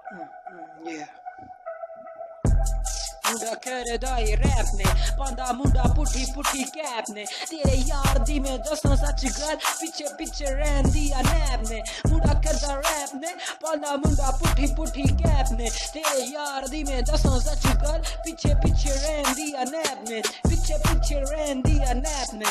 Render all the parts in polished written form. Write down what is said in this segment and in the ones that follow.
Yeah. मुंडा करदा ए rap ने पांदा मुंडा पुठी पुठी कैप ने तेरे यार दी में दसां सच गल पिछे पिछे रैंदी आ नैब ने मुंडा करदा रैप ने पांदा मुंडा पुठी पुठी कैप ने तेरे यार दी में दसां सच गल पिछे पिछे रैंदी आ नैब ने पिछे पिछे रैंदी आ नैब ने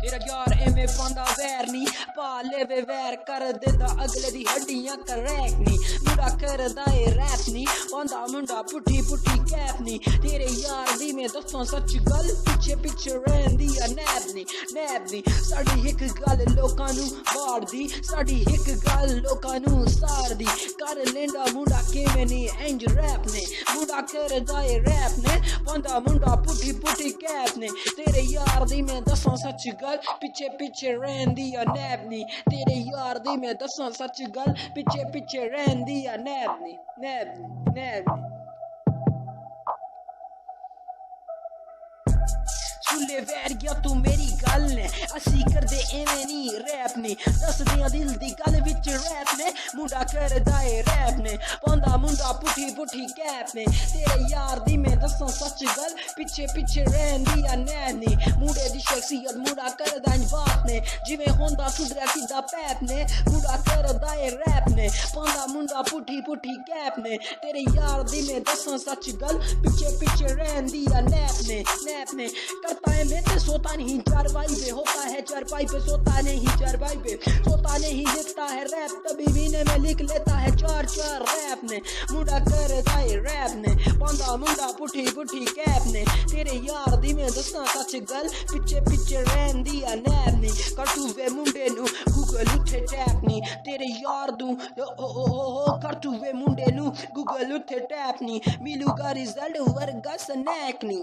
तेरा यार एमे पांदा वैर नी पा लेवे वैर कर देदा अगले दी हड्डियां करैक नी मुंडा करदा ए रैप नी पांदा मुंडा पुठी पुठी कैप नी तेरे यार दी में दसां सच गल पिछे पिछे रैंदी आ नैब नी साडी हिक गल लोकां नू बाड़दी साडी हिक गल लोकां नू सारदी कर लेंदा मुंडा किवें नी इंज रैप ने मुंडा करदा ए रैप ने पांदा मुंडा पुठी पुठी कैप ने तेरे यार दी में दसां सच गल पिछे पिछे रैंदी आ नैब नी तेरे यार दी में दसां सच गल पिछे पिछे रैंदी आ नैब नी सुले वैरिया तू मेरी गल ने असी करदे एवें नी रैप ने दस दियां दिल दी गल विच रैप ने मुंडा करदा ए रैप ने पांदा मुंडा पुठी पुठी कैप ने तेरे यार दी में दसां सच गल पिछे पिछे रैंदी आ नैब नी मुंडे दी शख्सियत मुंडा करदा इंज बात ने जिवें होंदा सुधरा सीधा पैप ने मुंडा करदा ए रैप ने पांदा मुंडा पुठी पुठी कैप ने तेरे यार दी में दसां सच गल पिछे पिछे रैंदी आ नैब ने करता है मैं ते सोता नहीं चारपाई पे होता है चारपाई पे सोता नहीं चारपाई पे सोता नहीं लिखता है रैप तभी महीने में लिख लेता है चार रैप ने मुंडा करदा ए रैप ने पांदा मुंडा पुठी पुठी कैप ने तेरे यार दी में दसां सच गल पिछे पिछे रैंदी आ नैब नी कर तू वे मुंडे नू गूगल उत्थे टैप नी तेरे यार दू कर तू वे मुंडे नू गूगल उत्थे टैप नी मिलूगा रिजल्ट वर्गा स्नैक नी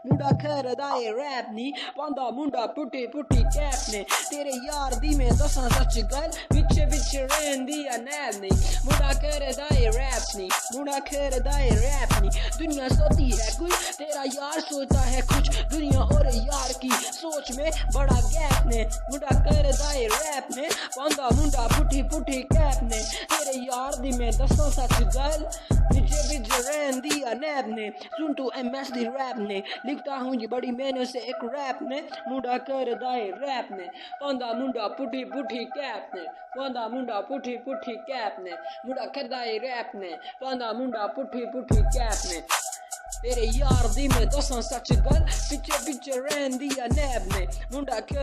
मुंडा करदा ए रैप नी पांदा मुंडा पुठी पुठी कैप ने तेरे यार दी में दसां सच गल पिछे पिछे रैंदी आ नैब नी मुंडा करदा ए रैप नी दुनिया सोती है कुछ तेरा यार सोचता है कुछ दुनिया और यार की सोच में बड़ा गैप ने मुंडा करदा ए रैप ने पांदा मुंडा पुठी पुठी कैप ने तेरे यार दी में दसां सच गल पिछे पिछे रैंदी आ नैब ने सुन तू MS दी रैप ने लिखता हूँ ये बड़ी मेहनत से एक रैप ने मुंडा करदा ए रैप ने पांदा मुंडा पुठी पुठी कैप ने पांदा मुंडा पुठी पुठी कैप ने मुंडा करदा ए रैप ने पांदा मुंडा पुठी पुठी कैप ने तेरे यार दी में दसां सच गल पिछे पिछे रैंदी आ नैब ने मुंडा